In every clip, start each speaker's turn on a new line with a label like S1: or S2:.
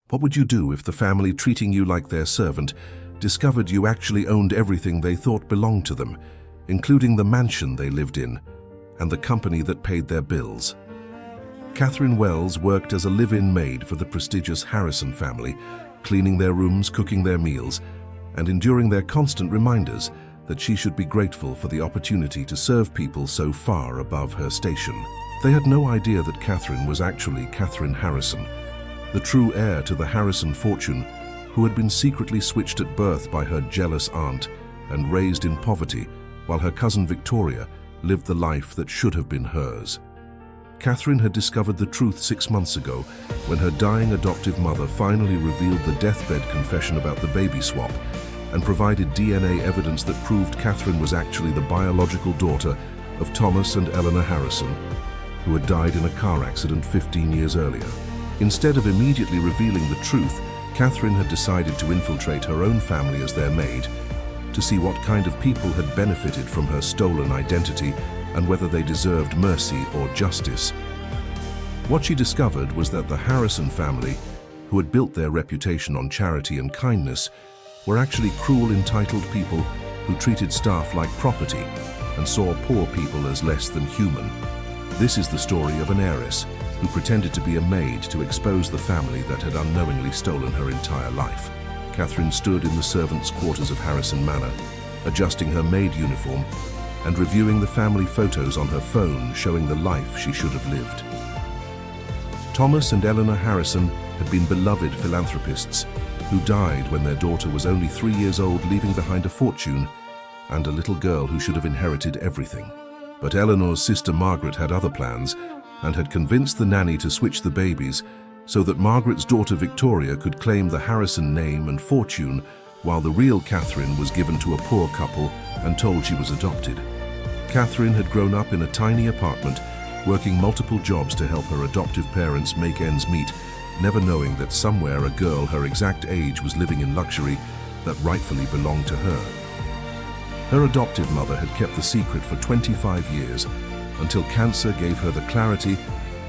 S1: What would you do if the family treating you like their servant discovered you actually owned everything they thought belonged to them, including the mansion they lived in and the company that paid their bills? Catherine Wells worked as a live-in maid for the prestigious Harrison family, cleaning their rooms, cooking their meals, and enduring their constant reminders that she should be grateful for the opportunity to serve people so far above her station. They had no idea that Catherine was actually Catherine Harrison, the true heir to the Harrison fortune, who had been secretly switched at birth by her jealous aunt and raised in poverty, while her cousin Victoria lived the life that should have been hers. Catherine had discovered the truth 6 months ago when her dying adoptive mother finally revealed the deathbed confession about the baby swap and provided DNA evidence that proved Catherine was actually the biological daughter of Thomas and Eleanor Harrison, who had died in a car accident 15 years earlier. Instead of immediately revealing the truth, Catherine had decided to infiltrate her own family as their maid to see what kind of people had benefited from her stolen identity and whether they deserved mercy or justice. What she discovered was that the Harrison family, who had built their reputation on charity and kindness, were actually cruel, entitled people who treated staff like property and saw poor people as less than human. This is the story of an heiress who pretended to be a maid to expose the family that had unknowingly stolen her entire life. Catherine stood in the servants' quarters of Harrison Manor, adjusting her maid uniform and reviewing the family photos on her phone showing the life she should have lived. Thomas and Eleanor Harrison had been beloved philanthropists who died when their daughter was only 3 years old, leaving behind a fortune and a little girl who should have inherited everything. But Eleanor's sister Margaret had other plans and had convinced the nanny to switch the babies so that Margaret's daughter Victoria could claim the Harrison name and fortune, while the real Catherine was given to a poor couple and told she was adopted. Catherine had grown up in a tiny apartment, working multiple jobs to help her adoptive parents make ends meet, never knowing that somewhere a girl her exact age was living in luxury that rightfully belonged to her. Her adoptive mother had kept the secret for 25 years, until cancer gave her the clarity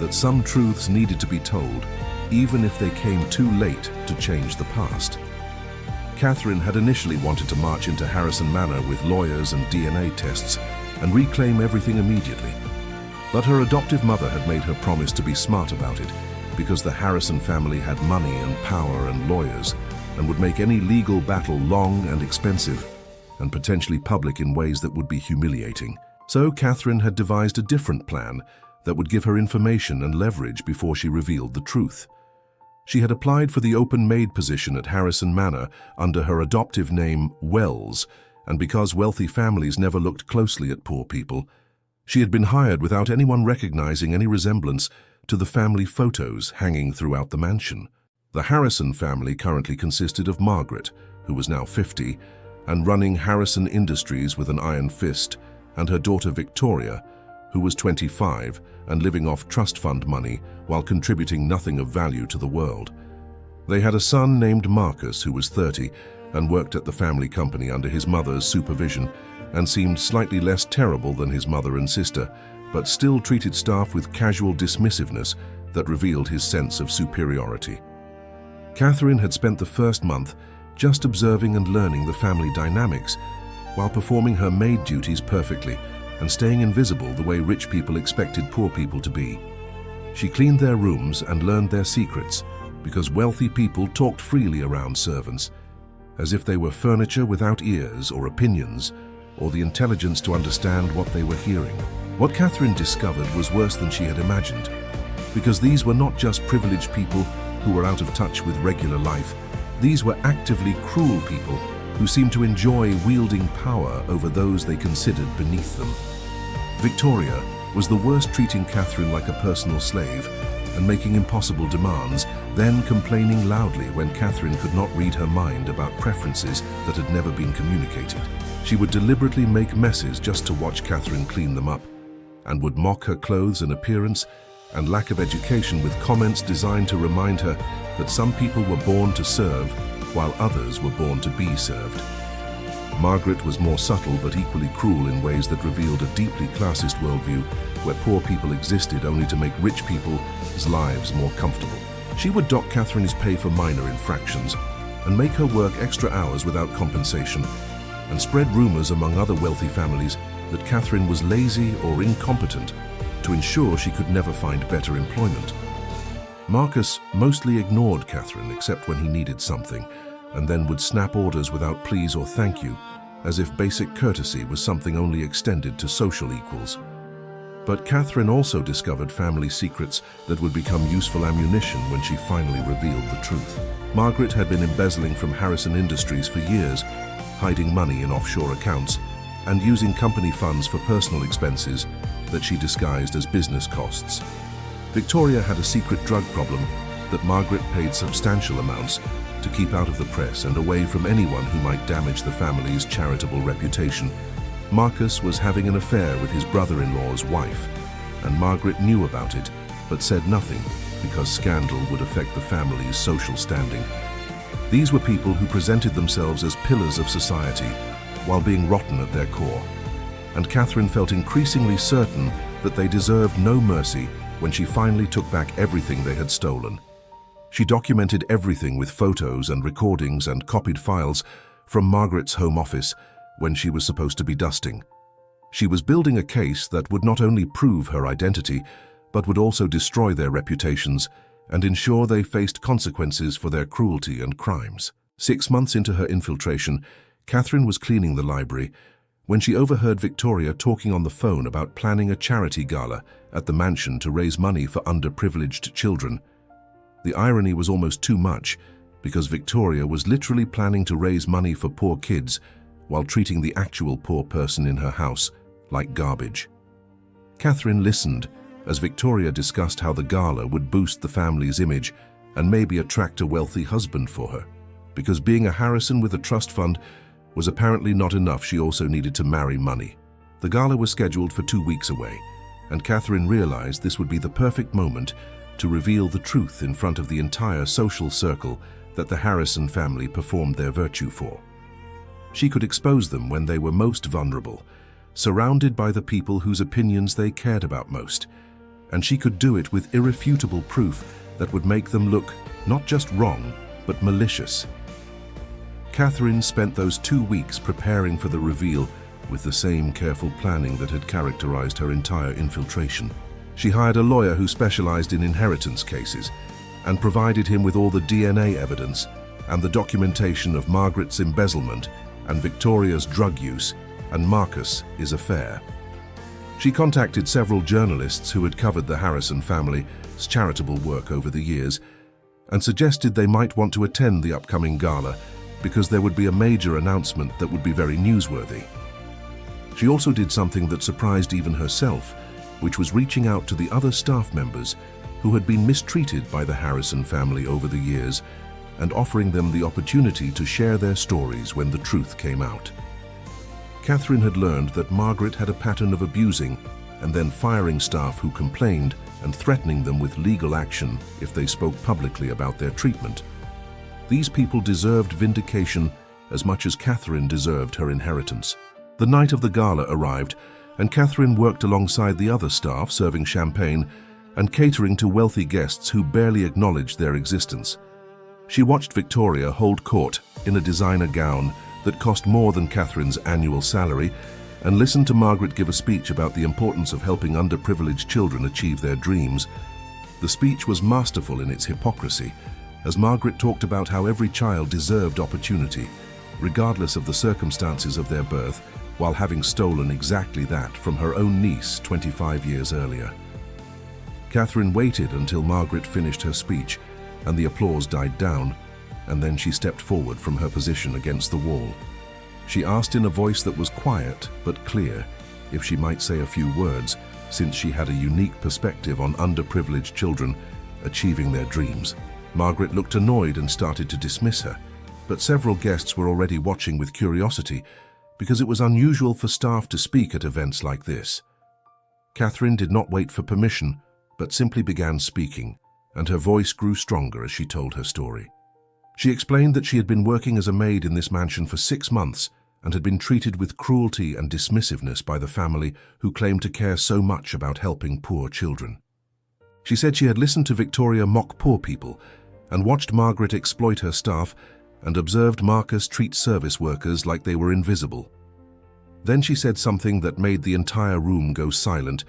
S1: that some truths needed to be told, even if they came too late to change the past. Catherine had initially wanted to march into Harrison Manor with lawyers and DNA tests and reclaim everything immediately. But her adoptive mother had made her promise to be smart about it, because the Harrison family had money and power and lawyers, and would make any legal battle long and expensive, and potentially public in ways that would be humiliating. So Catherine had devised a different plan that would give her information and leverage before she revealed the truth. She had applied for the open maid position at Harrison Manor under her adoptive name Wells, and because wealthy families never looked closely at poor people, she had been hired without anyone recognizing any resemblance to the family photos hanging throughout the mansion. The Harrison family currently consisted of Margaret, who was now 50, and running Harrison Industries with an iron fist, and her daughter Victoria, who was 25 and living off trust fund money while contributing nothing of value to the world. They had a son named Marcus, who was 30 and worked at the family company under his mother's supervision and seemed slightly less terrible than his mother and sister, but still treated staff with casual dismissiveness that revealed his sense of superiority. Catherine had spent the first month just observing and learning the family dynamics while performing her maid duties perfectly and staying invisible the way rich people expected poor people to be. She cleaned their rooms and learned their secrets, because wealthy people talked freely around servants, as if they were furniture without ears or opinions, or the intelligence to understand what they were hearing. What Catherine discovered was worse than she had imagined, because these were not just privileged people who were out of touch with regular life. These were actively cruel people who seemed to enjoy wielding power over those they considered beneath them. Victoria was the worst, treating Catherine like a personal slave and making impossible demands, then complaining loudly when Catherine could not read her mind about preferences that had never been communicated. She would deliberately make messes just to watch Catherine clean them up, and would mock her clothes and appearance and lack of education with comments designed to remind her that some people were born to serve while others were born to be served. Margaret was more subtle but equally cruel in ways that revealed a deeply classist worldview where poor people existed only to make rich people's lives more comfortable. She would dock Catherine's pay for minor infractions and make her work extra hours without compensation, and spread rumors among other wealthy families that Catherine was lazy or incompetent to ensure she could never find better employment. Marcus mostly ignored Catherine except when he needed something, and then would snap orders without please or thank you, as if basic courtesy was something only extended to social equals. But Catherine also discovered family secrets that would become useful ammunition when she finally revealed the truth. Margaret had been embezzling from Heiress Industries for years, hiding money in offshore accounts and using company funds for personal expenses that she disguised as business costs. Victoria had a secret drug problem that Margaret paid substantial amounts to keep out of the press and away from anyone who might damage the family's charitable reputation. Marcus was having an affair with his brother-in-law's wife, and Margaret knew about it, but said nothing because scandal would affect the family's social standing. These were people who presented themselves as pillars of society while being rotten at their core, and Catherine felt increasingly certain that they deserved no mercy when she finally took back everything they had stolen. She documented everything with photos and recordings and copied files from Margaret's home office when she was supposed to be dusting. She was building a case that would not only prove her identity, but would also destroy their reputations and ensure they faced consequences for their cruelty and crimes. 6 months into her infiltration, Catherine was cleaning the library when she overheard Victoria talking on the phone about planning a charity gala at the mansion to raise money for underprivileged children. The irony was almost too much, because Victoria was literally planning to raise money for poor kids while treating the actual poor person in her house like garbage. Catherine listened as Victoria discussed how the gala would boost the family's image and maybe attract a wealthy husband for her. Because being a Harrison with a trust fund was apparently not enough, she also needed to marry money. The gala was scheduled for 2 weeks away, and Catherine realized this would be the perfect moment to reveal the truth in front of the entire social circle that the Harrison family performed their virtue for. She could expose them when they were most vulnerable, surrounded by the people whose opinions they cared about most, and she could do it with irrefutable proof that would make them look not just wrong, but malicious. Catherine spent those 2 weeks preparing for the reveal with the same careful planning that had characterized her entire infiltration. She hired a lawyer who specialized in inheritance cases and provided him with all the DNA evidence and the documentation of Margaret's embezzlement and Victoria's drug use and Marcus's affair. She contacted several journalists who had covered the Harrison family's charitable work over the years and suggested they might want to attend the upcoming gala because there would be a major announcement that would be very newsworthy. She also did something that surprised even herself, which was reaching out to the other staff members who had been mistreated by the Harrison family over the years and offering them the opportunity to share their stories when the truth came out. Catherine had learned that Margaret had a pattern of abusing and then firing staff who complained and threatening them with legal action if they spoke publicly about their treatment. These people deserved vindication as much as Catherine deserved her inheritance. The night of the gala arrived, and Catherine worked alongside the other staff, serving champagne and catering to wealthy guests who barely acknowledged their existence. She watched Victoria hold court in a designer gown that cost more than Catherine's annual salary, and listened to Margaret give a speech about the importance of helping underprivileged children achieve their dreams. The speech was masterful in its hypocrisy, as Margaret talked about how every child deserved opportunity, regardless of the circumstances of their birth, while having stolen exactly that from her own niece 25 years earlier. Catherine waited until Margaret finished her speech and the applause died down, and then she stepped forward from her position against the wall. She asked in a voice that was quiet but clear if she might say a few words, since she had a unique perspective on underprivileged children achieving their dreams. Margaret looked annoyed and started to dismiss her, but several guests were already watching with curiosity because it was unusual for staff to speak at events like this. Catherine did not wait for permission, but simply began speaking, and her voice grew stronger as she told her story. She explained that she had been working as a maid in this mansion for 6 months and had been treated with cruelty and dismissiveness by the family who claimed to care so much about helping poor children. She said she had listened to Victoria mock poor people and watched Margaret exploit her staff and observed Marcus treat service workers like they were invisible. Then she said something that made the entire room go silent,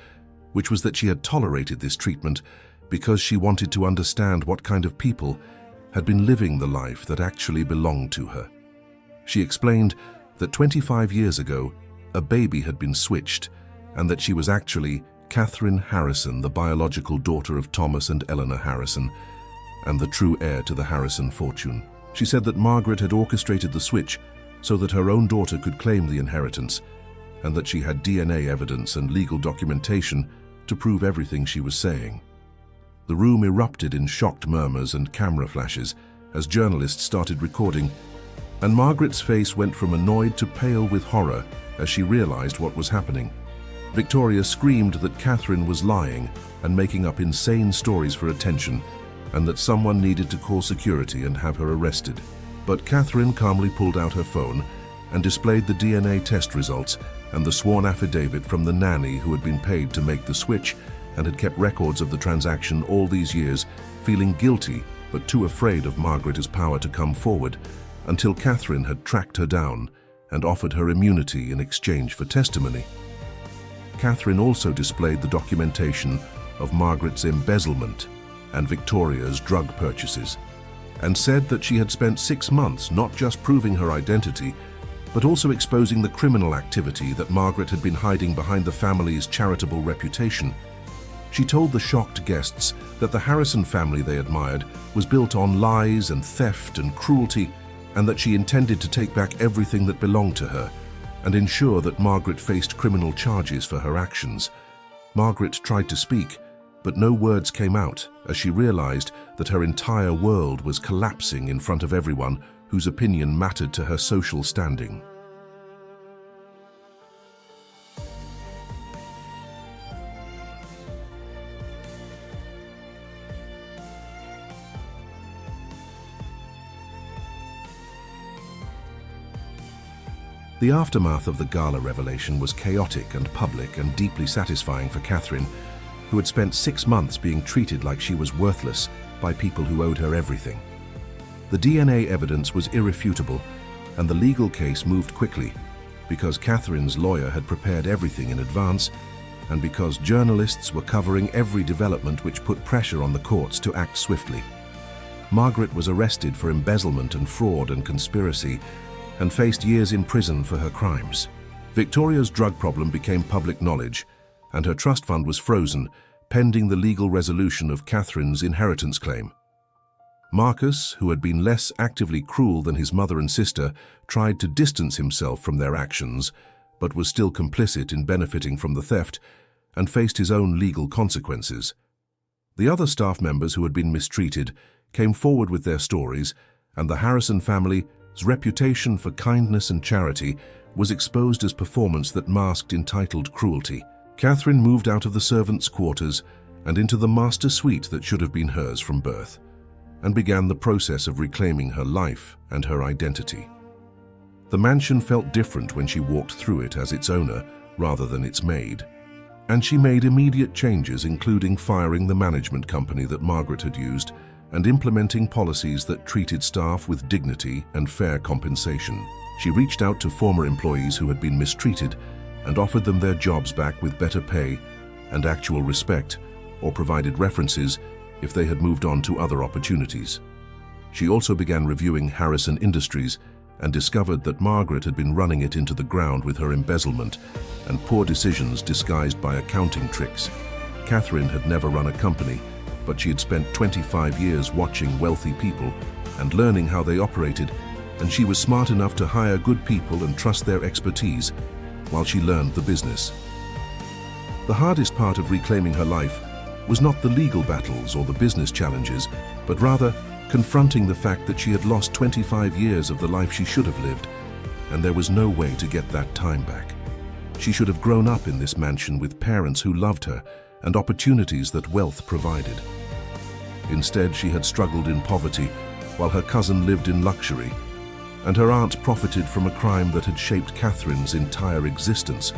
S1: which was that she had tolerated this treatment because she wanted to understand what kind of people had been living the life that actually belonged to her. She explained that 25 years ago, a baby had been switched and that she was actually Catherine Harrison, the biological daughter of Thomas and Eleanor Harrison, and the true heir to the Harrison fortune. She said that Margaret had orchestrated the switch so that her own daughter could claim the inheritance, and that she had DNA evidence and legal documentation to prove everything she was saying. The room erupted in shocked murmurs and camera flashes as journalists started recording, and Margaret's face went from annoyed to pale with horror as she realized what was happening. Victoria screamed that Catherine was lying and making up insane stories for attention, and that someone needed to call security and have her arrested. But Catherine calmly pulled out her phone and displayed the DNA test results and the sworn affidavit from the nanny who had been paid to make the switch and had kept records of the transaction all these years, feeling guilty but too afraid of Margaret's power to come forward, until Catherine had tracked her down and offered her immunity in exchange for testimony. Catherine also displayed the documentation of Margaret's embezzlement and Victoria's drug purchases, and said that she had spent 6 months not just proving her identity, but also exposing the criminal activity that Margaret had been hiding behind the family's charitable reputation. She told the shocked guests that the Harrison family they admired was built on lies and theft and cruelty, and that she intended to take back everything that belonged to her and ensure that Margaret faced criminal charges for her actions. Margaret tried to speak, but no words came out as she realized that her entire world was collapsing in front of everyone whose opinion mattered to her social standing. The aftermath of the Gala Revelation was chaotic and public and deeply satisfying for Catherine, who had spent 6 months being treated like she was worthless by people who owed her everything. The DNA evidence was irrefutable, and the legal case moved quickly because Catherine's lawyer had prepared everything in advance, and because journalists were covering every development which put pressure on the courts to act swiftly. Margaret was arrested for embezzlement and fraud and conspiracy, and faced years in prison for her crimes. Victoria's drug problem became public knowledge, and her trust fund was frozen, pending the legal resolution of Catherine's inheritance claim. Marcus, who had been less actively cruel than his mother and sister, tried to distance himself from their actions, but was still complicit in benefiting from the theft, and faced his own legal consequences. The other staff members who had been mistreated came forward with their stories, and the Harrison family's reputation for kindness and charity was exposed as performance that masked entitled cruelty. Catherine moved out of the servants' quarters and into the master suite that should have been hers from birth, and began the process of reclaiming her life and her identity. The mansion felt different when she walked through it as its owner rather than its maid, and she made immediate changes, including firing the management company that Margaret had used and implementing policies that treated staff with dignity and fair compensation. She reached out to former employees who had been mistreated and offered them their jobs back with better pay and actual respect, or provided references if they had moved on to other opportunities. She also began reviewing Harrison Industries and discovered that Margaret had been running it into the ground with her embezzlement and poor decisions disguised by accounting tricks. Catherine had never run a company, but she had spent 25 years watching wealthy people and learning how they operated, and she was smart enough to hire good people and trust their expertise while she learned the business. The hardest part of reclaiming her life was not the legal battles or the business challenges, but rather confronting the fact that she had lost 25 years of the life she should have lived, and there was no way to get that time back. She should have grown up in this mansion with parents who loved her and opportunities that wealth provided. Instead, she had struggled in poverty while her cousin lived in luxury, and her aunt profited from a crime that had shaped Catherine's entire existence.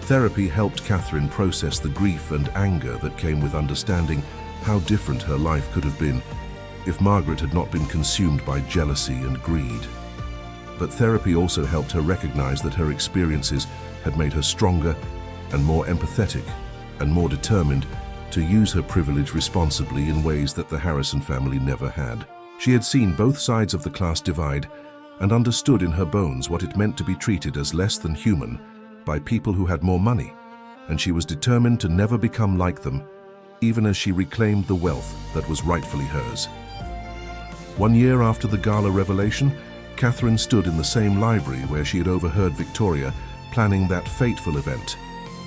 S1: Therapy helped Catherine process the grief and anger that came with understanding how different her life could have been if Margaret had not been consumed by jealousy and greed. But therapy also helped her recognize that her experiences had made her stronger and more empathetic and more determined to use her privilege responsibly in ways that the Harrison family never had. She had seen both sides of the class divide and understood in her bones what it meant to be treated as less than human by people who had more money, and she was determined to never become like them, even as she reclaimed the wealth that was rightfully hers. 1 year after the Gala Revelation, Catherine stood in the same library where she had overheard Victoria planning that fateful event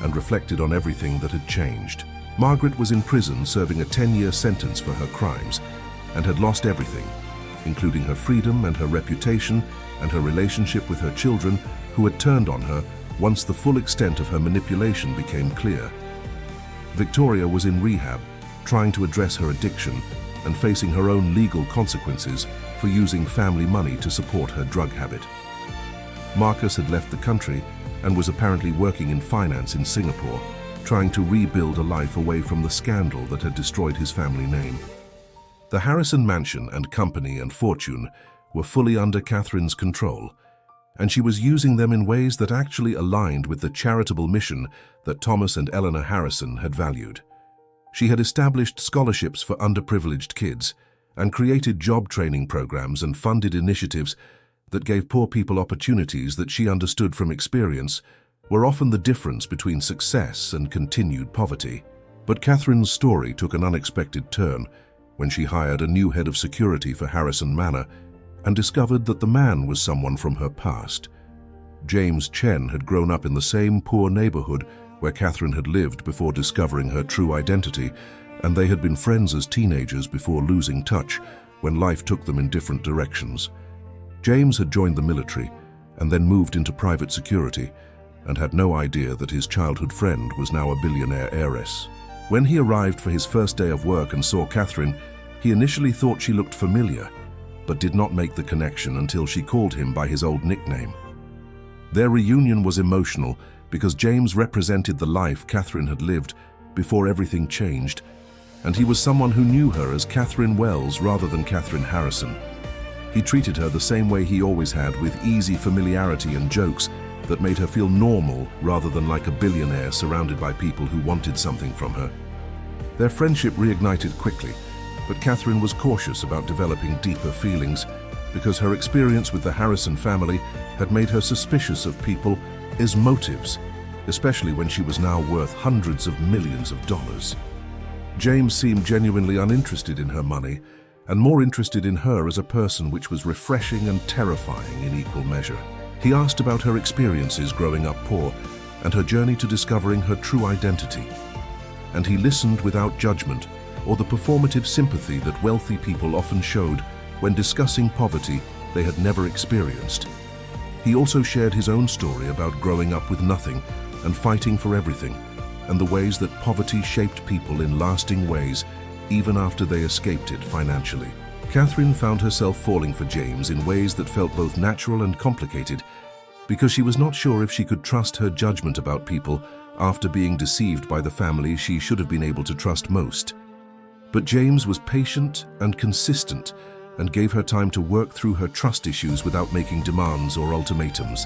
S1: and reflected on everything that had changed. Margaret was in prison serving a 10-year sentence for her crimes and had lost everything, including her freedom and her reputation and her relationship with her children, who had turned on her once the full extent of her manipulation became clear. Victoria was in rehab, trying to address her addiction and facing her own legal consequences for using family money to support her drug habit. Marcus had left the country and was apparently working in finance in Singapore, trying to rebuild a life away from the scandal that had destroyed his family name. The Harrison mansion and company and fortune were fully under Catherine's control, and she was using them in ways that actually aligned with the charitable mission that Thomas and Eleanor Harrison had valued. She had established scholarships for underprivileged kids and created job training programs and funded initiatives that gave poor people opportunities that she understood from experience were often the difference between success and continued poverty. But Catherine's story took an unexpected turn when she hired a new head of security for Harrison Manor and discovered that the man was someone from her past. James Chen had grown up in the same poor neighborhood where Catherine had lived before discovering her true identity, and they had been friends as teenagers before losing touch when life took them in different directions. James had joined the military and then moved into private security and had no idea that his childhood friend was now a billionaire heiress. When he arrived for his first day of work and saw Catherine, he initially thought she looked familiar, but did not make the connection until she called him by his old nickname. Their reunion was emotional because James represented the life Catherine had lived before everything changed, and he was someone who knew her as Catherine Wells rather than Catherine Harrison. He treated her the same way he always had, with easy familiarity and jokes that made her feel normal rather than like a billionaire surrounded by people who wanted something from her. Their friendship reignited quickly, but Catherine was cautious about developing deeper feelings because her experience with the Harrison family had made her suspicious of people's motives, especially when she was now worth hundreds of millions of dollars. James seemed genuinely uninterested in her money and more interested in her as a person, which was refreshing and terrifying in equal measure. He asked about her experiences growing up poor and her journey to discovering her true identity. And he listened without judgment or the performative sympathy that wealthy people often showed when discussing poverty they had never experienced. He also shared his own story about growing up with nothing and fighting for everything, and the ways that poverty shaped people in lasting ways even after they escaped it financially. Catherine found herself falling for James in ways that felt both natural and complicated because she was not sure if she could trust her judgment about people after being deceived by the family she should have been able to trust most. But James was patient and consistent and gave her time to work through her trust issues without making demands or ultimatums.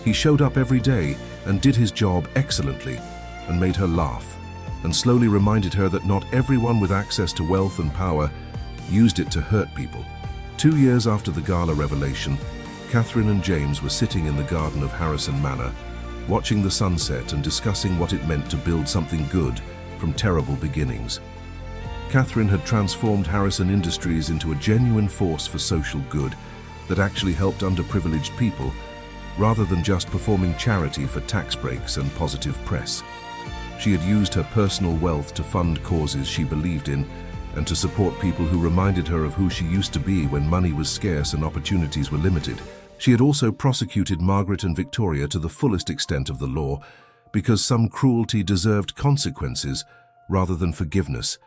S1: He showed up every day and did his job excellently and made her laugh, and slowly reminded her that not everyone with access to wealth and power used it to hurt people. 2 years after the Gala Revelation, Catherine and James were sitting in the garden of Harrison Manor, watching the sunset and discussing what it meant to build something good from terrible beginnings. Catherine had transformed Harrison Industries into a genuine force for social good that actually helped underprivileged people, rather than just performing charity for tax breaks and positive press. She had used her personal wealth to fund causes she believed in and to support people who reminded her of who she used to be when money was scarce and opportunities were limited. She had also prosecuted Margaret and Victoria to the fullest extent of the law because some cruelty deserved consequences rather than forgiveness,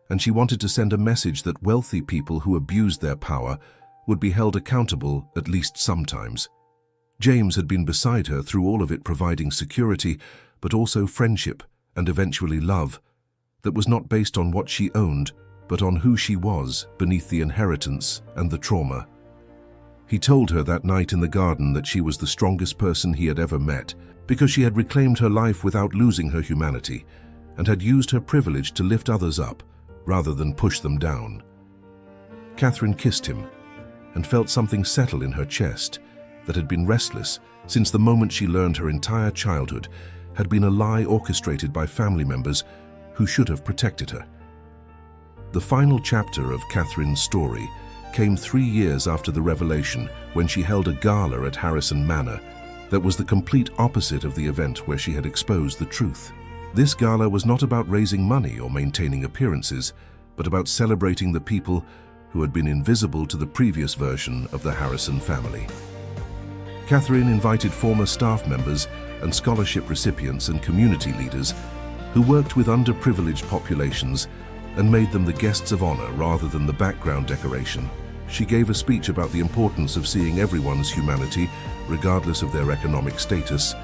S1: and she wanted to send a message that wealthy people who abused their power would be held accountable at least sometimes. James had been beside her through all of it, providing security, but also friendship and eventually love that was not based on what she owned, but on who she was beneath the inheritance and the trauma. He told her that night in the garden that she was the strongest person he had ever met because she had reclaimed her life without losing her humanity and had used her privilege to lift others up rather than push them down. Catherine kissed him and felt something settle in her chest that had been restless since the moment she learned her entire childhood had been a lie orchestrated by family members who should have protected her. The final chapter of Catherine's story came 3 years after the revelation, when she held a gala at Heiress Manor that was the complete opposite of the event where she had exposed the truth. This gala was not about raising money or maintaining appearances, but about celebrating the people who had been invisible to the previous version of the Heiress family. Catherine invited former staff members and scholarship recipients and community leaders who worked with underprivileged populations and made them the guests of honor rather than the background decoration. She gave a speech about the importance of seeing everyone's humanity, regardless of their economic status,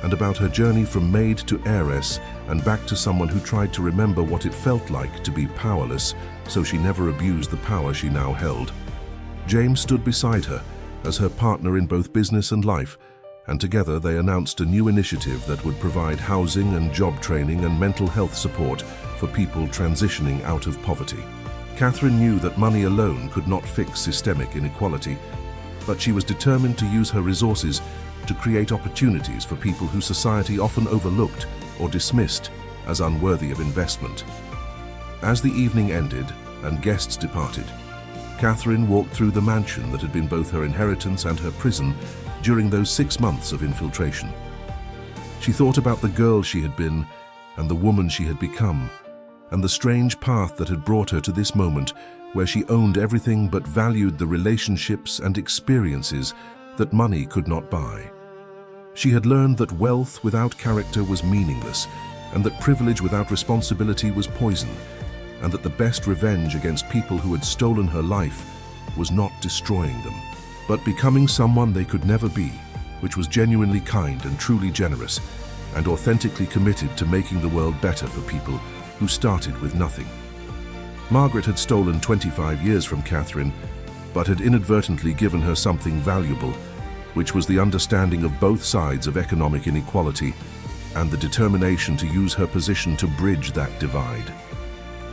S1: and about her journey from maid to heiress and back to someone who tried to remember what it felt like to be powerless, so she never abused the power she now held. James stood beside her as her partner in both business and life, and together they announced a new initiative that would provide housing and job training and mental health support for people transitioning out of poverty. Catherine knew that money alone could not fix systemic inequality, but she was determined to use her resources to create opportunities for people who society often overlooked or dismissed as unworthy of investment. As the evening ended and guests departed, Catherine walked through the mansion that had been both her inheritance and her prison during those 6 months of infiltration. She thought about the girl she had been and the woman she had become, and the strange path that had brought her to this moment where she owned everything but valued the relationships and experiences that money could not buy. She had learned that wealth without character was meaningless, and that privilege without responsibility was poison, and that the best revenge against people who had stolen her life was not destroying them, but becoming someone they could never be, which was genuinely kind and truly generous, and authentically committed to making the world better for people who started with nothing. Margaret had stolen 25 years from Catherine, but had inadvertently given her something valuable, which was the understanding of both sides of economic inequality and the determination to use her position to bridge that divide.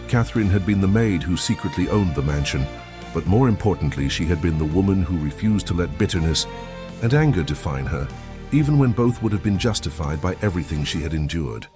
S1: Catherine had been the maid who secretly owned the mansion, but more importantly, she had been the woman who refused to let bitterness and anger define her, even when both would have been justified by everything she had endured.